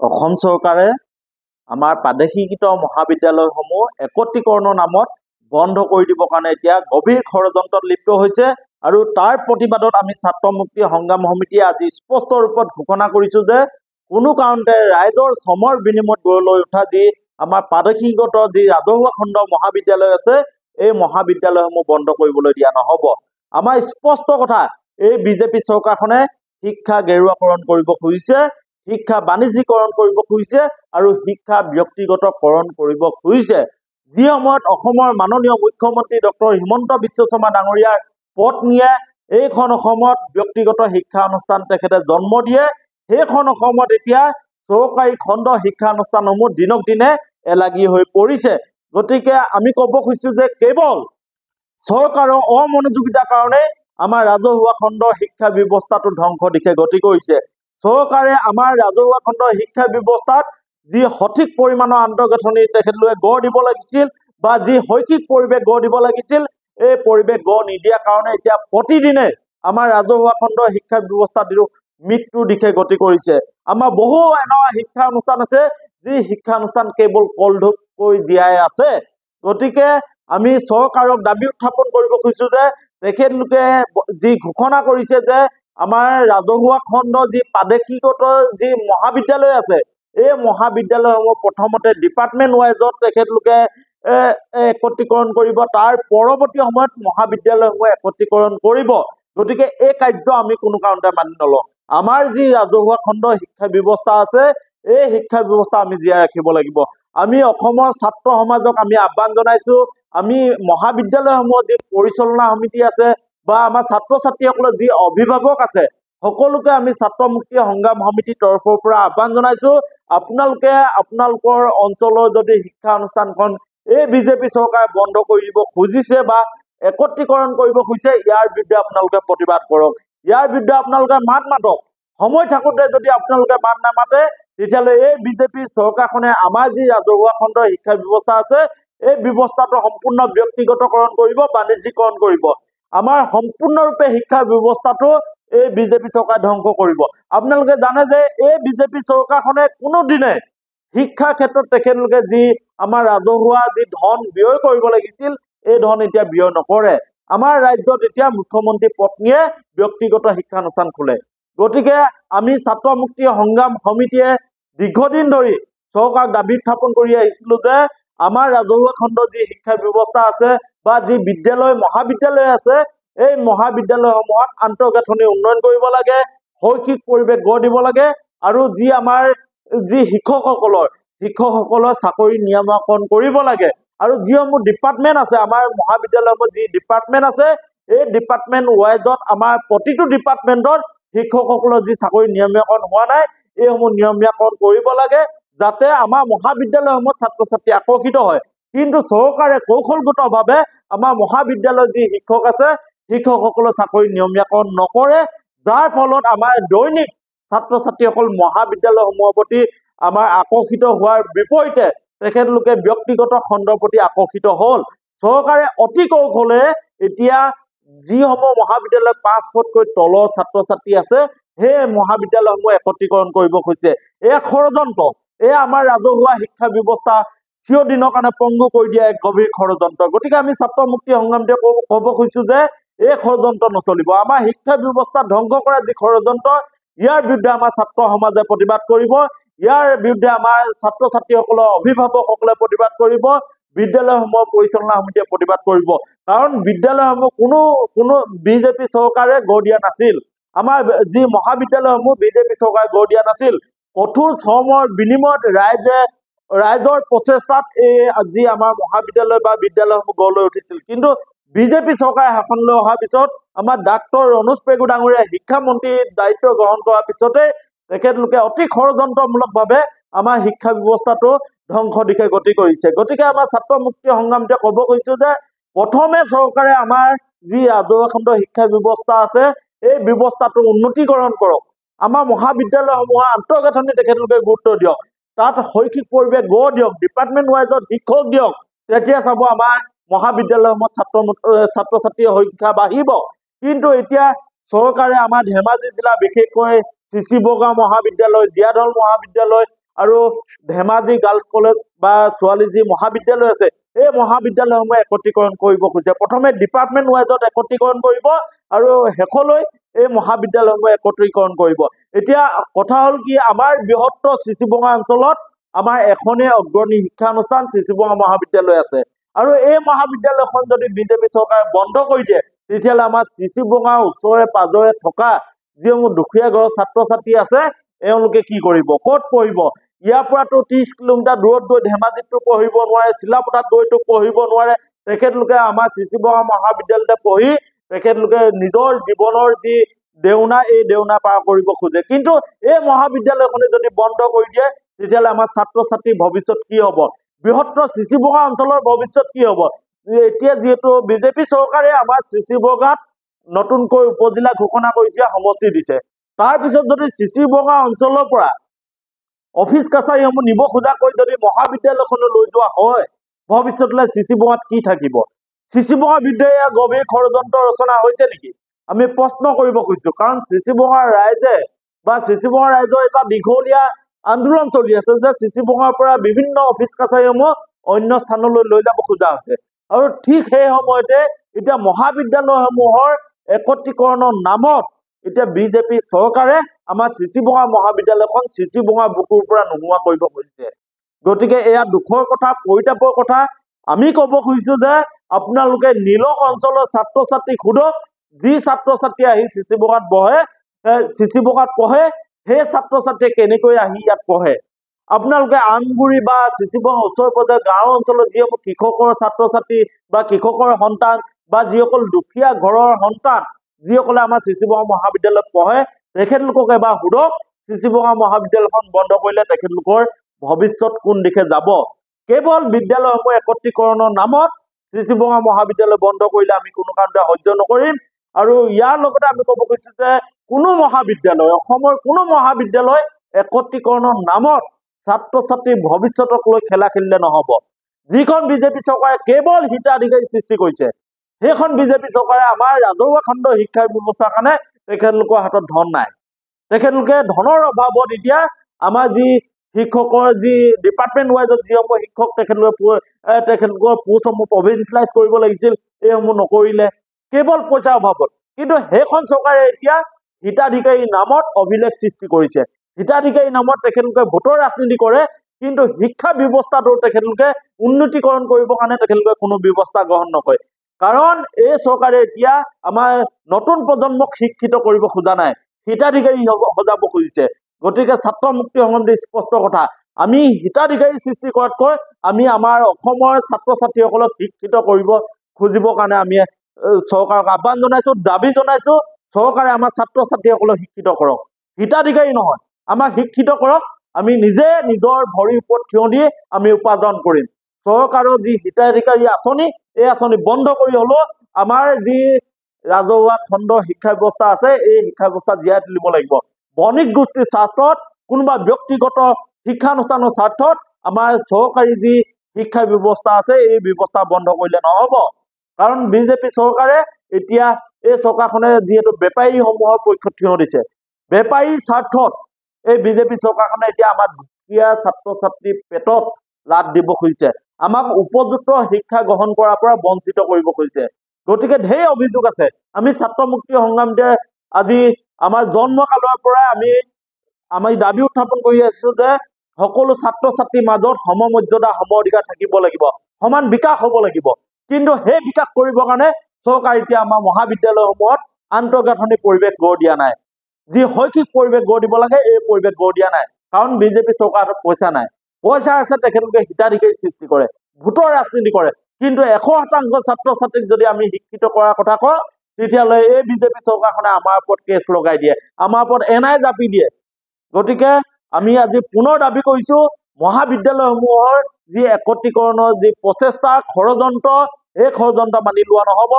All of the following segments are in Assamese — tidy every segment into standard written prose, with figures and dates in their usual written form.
অসম চৰকাৰে আমাৰ প্ৰাদেশিক মহাবিদ্যালয়সমূহ একত্ৰীকৰণৰ নামত বন্ধ কৰি দিবৰ কাৰণে এতিয়া গভীৰ ষড়যন্ত্ৰত লিপ্ত হৈছে আৰু তাৰ প্ৰতিবাদত আমি ছাত্ৰ মুক্তি সংগ্ৰাম সমিতিয়ে আজি স্পষ্ট ৰূপত ঘোষণা কৰিছো যে কোনো কাৰণতে ৰাইজৰ শ্ৰমৰ বিনিময়ত গঢ় লৈ উঠা যি আমাৰ প্ৰাদেশিকগত যি ৰাজহুৱা খণ্ড মহাবিদ্যালয় আছে এই মহাবিদ্যালয়সমূহ বন্ধ কৰিবলৈ দিয়া নহব। আমাৰ স্পষ্ট কথা, এই বিজেপি চৰকাৰখনে শিক্ষা গেৰুৱাকৰণ কৰিব খুজিছে, শিক্ষা বাণিজ্যিকৰণ কৰিব খুজিছে আৰু শিক্ষা ব্যক্তিগতকৰণ কৰিব খুজিছে। যি সময়ত অসমৰ মাননীয় মুখ্যমন্ত্ৰী ডক্টৰ হিমন্ত বিশ্ব শৰ্মা ডাঙৰীয়াৰ পত্নীয়ে এইখন অসমত ব্যক্তিগত শিক্ষা অনুষ্ঠান তেখেতে জন্ম দিয়ে, সেইখন অসমত এতিয়া চৰকাৰী খণ্ড শিক্ষানুষ্ঠানসমূহ দিনক দিনে এলাগী হৈ পৰিছে। গতিকে আমি ক'ব খুজিছো যে কেৱল চৰকাৰৰ অমনোযোগিতাৰ কাৰণে আমাৰ ৰাজহুৱা খণ্ডৰ শিক্ষা ব্যৱস্থাটো ধ্বংস দিশে গতি কৰিছে। চৰকাৰে আমাৰ ৰাজহুৱা খণ্ডৰ শিক্ষা ব্যৱস্থাত যি সঠিক পৰিমাণৰ আন্তঃগাঁথনি তেখেতলোকে গঢ় দিব লাগিছিল বা যি শৈক্ষিক পৰিৱেশ গঢ় দিব লাগিছিল, এই পৰিৱেশ গঢ় নিদিয়াৰ কাৰণে এতিয়া প্ৰতিদিনে আমাৰ ৰাজহুৱা খণ্ডৰ শিক্ষা ব্যৱস্থাটো মৃত্যুৰ দিশে গতি কৰিছে। আমাৰ বহু এনেকুৱা শিক্ষা অনুষ্ঠান আছে যি শিক্ষা অনুষ্ঠান কেৱল কলধূপকৈ জীয়াই আছে। গতিকে আমি চৰকাৰক দাবী উত্থাপন কৰিব খুজিছো যে তেখেতলোকে যি ঘোষণা কৰিছে যে আমাৰ ৰাজহুৱা খণ্ড যি প্ৰাদেশিকগত যি মহাবিদ্যালয় আছে এই মহাবিদ্যালয়সমূহ প্ৰথমতে ডিপাৰ্টমেণ্ট ৱাইজত তেখেতলোকে একত্ৰীকৰণ কৰিব, তাৰ পৰৱৰ্তী সময়ত মহাবিদ্যালয়সমূহ একত্ৰীকৰণ কৰিব। গতিকে এই কাৰ্য আমি কোনো কাৰণতে মানি নলওঁ। আমাৰ যি ৰাজহুৱা খণ্ড শিক্ষা ব্যৱস্থা আছে এই শিক্ষা ব্যৱস্থা আমি জীয়াই ৰাখিব লাগিব। আমি অসমৰ ছাত্ৰ সমাজক আমি আহ্বান জনাইছো, আমি মহাবিদ্যালয়সমূহৰ যি পৰিচালনা সমিতি আছে বা আমাৰ ছাত্ৰ ছাত্ৰীসকলৰ যি অভিভাৱক আছে সকলোকে আমি ছাত্ৰ মুক্তি সংগ্ৰাম সমিতিৰ তৰফৰ পৰা আহ্বান জনাইছো, আপোনালোকে আপোনালোকৰ অঞ্চলৰ যদি শিক্ষা অনুষ্ঠানখন এই বিজেপি চৰকাৰে বন্ধ কৰি দিব খুজিছে বা একত্ৰীকৰণ কৰিব খুজিছে, ইয়াৰ বিৰুদ্ধে আপোনালোকে প্ৰতিবাদ কৰক, ইয়াৰ বিৰুদ্ধে আপোনালোকে মাত মাতক। সময় থাকোঁতে যদি আপোনালোকে মাত নামাতে তেতিয়াহ'লে এই বিজেপি চৰকাৰখনে আমাৰ যি ৰাজহুৱা খণ্ডৰ শিক্ষা ব্যৱস্থা আছে এই ব্যৱস্থাটো সম্পূৰ্ণ ব্যক্তিগতকৰণ কৰিব, বাণিজ্যিকৰণ কৰিব। আমাৰ সম্পূৰ্ণৰূপে শিক্ষা ব্যৱস্থাটো এই বিজেপি চৰকাৰে ধ্বংস কৰিব। আপোনালোকে জানে যে এই বিজেপি চৰকাৰখনে কোনোদিনে শিক্ষাৰ ক্ষেত্ৰত তেখেতলোকে যি আমাৰ ৰাজহুৱা যি ধন ব্যয় কৰিব লাগিছিল এই ধন এতিয়া ব্যয় নকৰে। আমাৰ ৰাজ্যত এতিয়া মুখ্যমন্ত্ৰী পত্নীয়ে ব্যক্তিগত শিক্ষানুষ্ঠান খোলে। গতিকে আমি ছাত্ৰ মুক্তি সংগ্ৰাম সমিতিয়ে দীৰ্ঘদিন ধৰি চৰকাৰক দাবী উত্থাপন কৰি আহিছিলো যে আমাৰ ৰাজহুৱা খণ্ডৰ যি শিক্ষা ব্যৱস্থা আছে বা যি বিদ্যালয় মহাবিদ্যালয় আছে এই মহাবিদ্যালয়সমূহত আন্তঃগাঁথনি উন্নয়ন কৰিব লাগে, শৈক্ষিক পৰিৱেশ গঢ় দিব লাগে আৰু যি আমাৰ যি শিক্ষকসকলৰ চাকৰি নিয়মীয়াকৰণ কৰিব লাগে আৰু যিসমূহ ডিপাৰ্টমেণ্ট আছে আমাৰ মহাবিদ্যালয়সমূহত যি ডিপাৰ্টমেণ্ট আছে এই ডিপাৰ্টমেণ্ট ৱাইজত আমাৰ প্ৰতিটো ডিপাৰ্টমেণ্টত শিক্ষকসকলৰ যি চাকৰি নিয়মীয়াকৰণ হোৱা নাই এইসমূহ নিয়মীয়াকৰণ কৰিব লাগে যাতে আমাৰ মহাবিদ্যালয়সমূহত ছাত্ৰ ছাত্ৰী আকৰ্ষিত হয়। কিন্তু চৰকাৰে কৌশলগতভাৱে আমাৰ মহাবিদ্যালয়ৰ যি শিক্ষক আছে শিক্ষকসকলৰ চাকৰি নিয়মীয়াকৰণ নকৰে, যাৰ ফলত আমাৰ দৈনিক ছাত্ৰ ছাত্ৰীসকল মহাবিদ্যালয়সমূহৰ প্ৰতি আমাৰ আকৰ্ষিত হোৱাৰ বিপৰীতে তেখেতলোকে ব্যক্তিগত খণ্ডৰ প্ৰতি আকৰ্ষিত হ'ল। চৰকাৰে অতি কৌশলে এতিয়া যিসমূহ মহাবিদ্যালয় 500তকৈ তলৰ ছাত্ৰ ছাত্ৰী আছে সেই মহাবিদ্যালয়সমূহ একত্ৰীকৰণ কৰিব খুজিছে। এয়া ষড়যন্ত্ৰ, এয়া আমাৰ ৰাজহুৱা শিক্ষা ব্যৱস্থা চিৰদিনৰ কাৰণে পংগু কৰি দিয়া এক গভীৰ ষড়যন্ত্ৰ। গতিকে আমি ছাত্ৰ মুক্তি সংগ্ৰামীয়ে ক'ব খুজিছো যে এই ষড়যন্ত্ৰ নচলিব। আমাৰ শিক্ষা ব্যৱস্থা ধ্বংস কৰা যি ষড়যন্ত্ৰ ইয়াৰ বিৰুদ্ধে আমাৰ ছাত্ৰ সমাজে প্ৰতিবাদ কৰিব, ইয়াৰ বিৰুদ্ধে আমাৰ ছাত্ৰ ছাত্ৰীসকলৰ অভিভাৱকসকলে প্ৰতিবাদ কৰিব, বিদ্যালয়সমূহৰ পৰিচালনা সমিতিয়ে প্ৰতিবাদ কৰিব। কাৰণ বিদ্যালয়সমূহ কোনো বিজেপি চৰকাৰে গঢ় দিয়া নাছিল, আমাৰ যি মহাবিদ্যালয়সমূহ বিজেপি চৰকাৰে গঢ় দিয়া নাছিল। কঠোৰ শ্ৰমৰ বিনিময়ত ৰাইজৰ প্ৰচেষ্টাত এই যি আমাৰ মহাবিদ্যালয় বা বিদ্যালয়সমূহ গঢ় লৈ উঠিছিল। কিন্তু বিজেপি চৰকাৰে শাসনলৈ অহাৰ পিছত আমাৰ ডাক্তৰ ৰণোজ পেগু ডাঙৰীয়াই শিক্ষামন্ত্ৰীৰ দায়িত্ব গ্ৰহণ কৰাৰ পিছতে তেখেতলোকে অতি ষড়যন্ত্ৰমূলকভাৱে আমাৰ শিক্ষা ব্যৱস্থাটো ধ্বংস দিশে গতি কৰিছে। গতিকে আমাৰ ছাত্ৰ মুক্তি সংগ্ৰামীয়ে ক'ব খুজিছো যে প্ৰথমে চৰকাৰে আমাৰ যি ৰাজহুৱা খণ্ডৰ শিক্ষা ব্যৱস্থা আছে এই ব্যৱস্থাটো উন্নতিকৰণ কৰক, আমাৰ মহাবিদ্যালয়সমূহৰ আন্তঃগাঁথনি তেখেতলোকে গুৰুত্ব দিয়ক, তাত শৈক্ষিক পৰিৱেশ গঢ় দিয়ক, ডিপাৰ্টমেণ্ট ৱাইজত শিক্ষক দিয়ক, তেতিয়া চাব আমাৰ মহাবিদ্যালয়সমূহত ছাত্ৰ ছাত্ৰীৰ সংখ্যা বাঢ়িব। কিন্তু এতিয়া চৰকাৰে আমাৰ ধেমাজি জিলা বিশেষকৈ চিচি বগাঁও মহাবিদ্যালয়, জীয়াঢল মহাবিদ্যালয় আৰু ধেমাজি গাৰ্লছ কলেজ বা ছোৱালী যি মহাবিদ্যালয় আছে এই মহাবিদ্যালয়সমূহ একত্ৰীকৰণ কৰিব খুজে। প্ৰথমে ডিপাৰ্টমেণ্ট ৱাইজত একত্ৰীকৰণ কৰিব আৰু শেষলৈ এই মহাবিদ্যালয়সমূহ একত্ৰীকৰণ কৰিব। এতিয়া কথা হ'ল কি, আমাৰ বৃহত্তৰ চিচিবঙা অঞ্চলত আমাৰ এখনেই অগ্ৰণী শিক্ষানুষ্ঠান চিচিবঙা মহাবিদ্যালয় আছে আৰু এই মহাবিদ্যালয়খন যদি বিজেপি চৰকাৰে বন্ধ কৰি দিয়ে তেতিয়াহ'লে আমাৰ চিচিবঙাৰ ওচৰে পাজৰে থকা যিসমূহ দুখীয়া ঘৰৰ ছাত্ৰ ছাত্ৰী আছে এওঁলোকে কি কৰিব, ক'ত পঢ়িব? ইয়াৰ পৰাতো 30 কিলোমিটাৰ দূৰত গৈ ধেমাজিতো পঢ়িব নোৱাৰে, চিলাপথাৰত গৈতো পঢ়িব নোৱাৰে। তেখেতলোকে আমাৰ চিচিবঙা মহাবিদ্যালয়তে পঢ়ি তেখেতলোকে নিজৰ জীৱনৰ যি দেওনা এই দেওনা পাৰ কৰিব খোজে। কিন্তু এই মহাবিদ্যালয়খনে যদি বন্ধ কৰি দিয়ে তেতিয়াহ'লে আমাৰ ছাত্ৰ ছাত্ৰীৰ ভৱিষ্যত কি হ'ব, বৃহত্তৰ চিচিবঙা অঞ্চলৰ ভৱিষ্যত কি হ'ব? এতিয়া যিহেতু বিজেপি চৰকাৰে আমাৰ চিচিবঙাত নতুনকৈ উপজিলা ঘোষণা কৰিছে, সমষ্টি দিছে, তাৰপিছত যদি চিচিবঙা অঞ্চলৰ পৰা অফিচ কাছাৰীসমূহ নিব খোজাকৈ যদি মহাবিদ্যালয়খনলৈ লৈ যোৱা হয় ভৱিষ্যতলৈ চিচিবঙাত কি থাকিব? চিচিবঙাৰ বিৰুদ্ধে গভীৰ ষড়যন্ত্ৰ ৰচনা হৈছে নেকি? আমি প্ৰশ্ন কৰিব খুজিছো, কাৰণ চিচিবঙাৰ ৰাইজে বা চিচিবঙাৰ ৰাইজৰ এটা দীঘলীয়া আন্দোলন চলি আছে যে চিচিবঙাৰ পৰা বিভিন্ন অফিচ কাছাৰীসমূহ অন্য স্থানলৈ লৈ যাব খোজা হৈছে আৰু ঠিক সেই সময়তে এতিয়া মহাবিদ্যালয়সমূহৰ একত্ৰীকৰণৰ নামত এতিয়া বিজেপি চৰকাৰে আমাৰ চিচিবঙা মহাবিদ্যালয়খন চিচিবঙা বুকুৰ পৰা নোহোৱা কৰিব খুজিছে। গতিকে এয়া দুখৰ কথা, পৰিতাপৰ কথা। আমি ক'ব খুজিছো যে আপোনালোকে নিলখ অঞ্চলৰ ছাত্ৰ ছাত্ৰীক সোধক, যি ছাত্ৰ ছাত্ৰী আহি চিচিবঙাত পঢ়ে সেই ছাত্ৰ ছাত্ৰীয়ে কেনেকৈ আহি ইয়াত পঢ়ে। আপোনালোকে আমগুৰি বা চিচিবঙা ওচৰ পাজৰ গাঁও অঞ্চলত যিসকল কৃষকৰ ছাত্ৰ ছাত্ৰী বা কৃষকৰ সন্তান বা যিসকল দুখীয়া ঘৰৰ সন্তান যিসকলে আমাৰ চিচিবঙা মহাবিদ্যালয়ত পঢ়ে তেখেতলোকক এবাৰ সোধক, চিচিবঙা মহাবিদ্যালয়খন বন্ধ কৰিলে তেখেতলোকৰ ভৱিষ্যত কোন দিশে যাব? কেৱল বিদ্যালয়সমূহ একত্ৰীকৰণৰ নামত চিচিবঙা মহাবিদ্যালয় বন্ধ কৰিলে আমি কোনো কাৰণতে সহ্য নকৰিম। আৰু ইয়াৰ লগতে আমি ক'ব খুজিছো যে কোনো মহাবিদ্যালয়, অসমৰ কোনো মহাবিদ্যালয় একত্ৰীকৰণৰ নামত ছাত্ৰ ছাত্ৰীৰ ভৱিষ্যতক লৈ খেলা খেলিলে নহ'ব। যিখন বিজেপি চৰকাৰে কেৱল হিতাধিকাৰী সৃষ্টি কৰিছে সেইখন বিজেপি চৰকাৰে আমাৰ ৰাজহুৱা খণ্ডৰ শিক্ষা ব্যৱস্থাৰ কাৰণে তেখেতলোকৰ হাতত ধন নাই। তেখেতলোকে ধনৰ অভাৱত এতিয়া আমাৰ যি শিক্ষকৰ যি ডিপাৰ্টমেণ্ট ৱাইজত যিসমূহ শিক্ষক তেখেতলোকৰ পোষ্টসমূহ প্ৰভিঞ্চিয়েলাইজ কৰিব লাগিছিল এইসমূহ নকৰিলে কেৱল পইচাৰ অভাৱত। কিন্তু সেইখন চৰকাৰে এতিয়া হিতাধিকাৰীৰ নামত অভিলেখ সৃষ্টি কৰিছে। হিতাধিকাৰীৰ নামত তেখেতলোকে ভোটৰ ৰাজনীতি কৰে, কিন্তু শিক্ষা ব্যৱস্থাটো তেখেতলোকে উন্নতিকৰণ কৰিবৰ কাৰণে তেখেতলোকে কোনো ব্যৱস্থা গ্ৰহণ নকৰে। কাৰণ এই চৰকাৰে এতিয়া আমাৰ নতুন প্ৰজন্মক শিক্ষিত কৰিব খোজা নাই, হিতাধিকাৰী সজাব খুজিছে। গতিকে ছাত্ৰ মুক্তি সম্বন্ধে স্পষ্ট কথা, আমি হিতাধিকাৰী সৃষ্টি কৰাতকৈ আমি আমাৰ অসমৰ ছাত্ৰ ছাত্ৰীসকলক শিক্ষিত কৰিব খুজিবৰ কাৰণে আমি চৰকাৰক আহ্বান জনাইছো, দাবী জনাইছো, চৰকাৰে আমাৰ ছাত্ৰ ছাত্ৰীসকলক শিক্ষিত কৰক, হিতাধিকাৰী নহয়, আমাক শিক্ষিত কৰক। আমি নিজে নিজৰ ভৰিৰ ওপৰত থিয় দি আমি উপাৰ্জন কৰিম। চৰকাৰৰ যি হিতাধিকাৰী আঁচনি এই আঁচনি বন্ধ কৰি হলেও আমাৰ যি ৰাজহুৱা খণ্ডৰ শিক্ষা ব্যৱস্থা আছে এই শিক্ষা ব্যৱস্থা জীয়াই তুলিব লাগিব। বণিক গোষ্ঠীৰ স্বাৰ্থত, কোনোবা ব্যক্তিগত শিক্ষানুষ্ঠানৰ স্বাৰ্থত আমাৰ চৰকাৰী যি শিক্ষা ব্যৱস্থা আছে এই ব্যৱস্থা বন্ধ কৰিলে নহ'ব। কাৰণ বিজেপি চৰকাৰে এতিয়া এই চৰকাৰখনে যিহেতু বেপাৰীসমূহৰ পক্ষত থিয় দিছে, বেপাৰীৰ স্বাৰ্থত এই বিজেপি চৰকাৰখনে এতিয়া আমাৰ দুখীয়া ছাত্ৰ ছাত্ৰীৰ পেটত লাট দিব খুজিছে, আমাক উপযুক্ত শিক্ষা গ্ৰহণ কৰাৰ পৰা বঞ্চিত কৰিব খুজিছে। গতিকে ঢেৰ অভিযোগ আছে। আমি ছাত্ৰ মুক্তি সংগ্ৰামীয়ে আজি আমাৰ জন্মকালৰ পৰাই আমি দাবী উত্থাপন কৰি আছো যে সকলো ছাত্ৰ ছাত্ৰীৰ মাজত সমমৰ্যাদা সম অধিকাৰ থাকিব লাগিব, সমান বিকাশ হ'ব লাগিব। কিন্তু সেই বিকাশ কৰিবৰ কাৰণে চৰকাৰে এতিয়া আমাৰ মহাবিদ্যালয়সমূহত আন্তঃগাঁথনি পৰিৱেশ গঢ় দিয়া নাই। যি শৈক্ষিক পৰিৱেশ গঢ় দিব লাগে এই পৰিৱেশ গঢ় দিয়া নাই, কাৰণ বিজেপি চৰকাৰৰ পইচা নাই। পইচা আছে তেখেতলোকে হিতাধিকাৰী সৃষ্টি কৰে, ভোটৰ ৰাজনীতি কৰে, কিন্তু 100% ছাত্ৰ ছাত্ৰীক যদি আমি শিক্ষিত কৰাৰ কথা কওঁ তেতিয়াহ'লে এই বিজেপি চৰকাৰখনে আমাৰ ওপৰত কেছ লগাই দিয়ে, আমাৰ ওপৰত এনআই জাপি দিয়ে। গতিকে আমি আজি পুনৰ দাবী কৰিছো, মহাবিদ্যালয়সমূহৰ যি একত্ৰীকৰণৰ যি প্ৰচেষ্টা ষড়যন্ত্ৰ এই ষড়যন্ত্ৰ মানি লোৱা নহ'ব।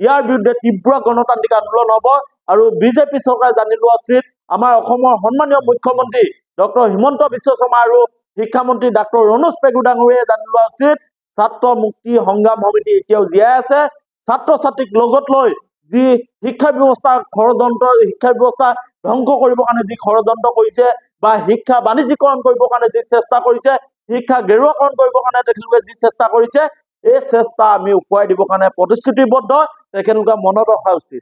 ইয়াৰ বিৰুদ্ধে তীব্ৰ গণতান্ত্ৰিক আন্দোলন হ'ব আৰু বিজেপি চৰকাৰে জানি লোৱা উচিত, আমাৰ অসমৰ সন্মানীয় মুখ্যমন্ত্ৰী ডক্টৰ হিমন্ত বিশ্ব শৰ্মা আৰু শিক্ষামন্ত্ৰী ডাক্তৰ ৰণোজ পেগু ডাঙৰীয়াই জানি লোৱা উচিত, ছাত্ৰ মুক্তি সংগ্ৰাম সমিতি এতিয়াও জীয়াই আছে। ছাত্ৰ ছাত্ৰীক লগত লৈ যি শিক্ষা ব্যৱস্থা ষড়যন্ত্ৰ, শিক্ষা ব্যৱস্থা ধ্বংস কৰিবৰ কাৰণে যি ষড়যন্ত্ৰ কৰিছে বা শিক্ষা বাণিজ্যিকৰণ কৰিবৰ কাৰণে যি চেষ্টা কৰিছে, শিক্ষা গেৰুৱাকৰণ কৰিবৰ কাৰণে তেখেতলোকে যি চেষ্টা কৰিছে, এই চেষ্টা আমি উকুৱাই দিবৰ কাৰণে প্ৰতিশ্ৰুতিবদ্ধ। তেখেতলোকে মনত ৰখা উচিত।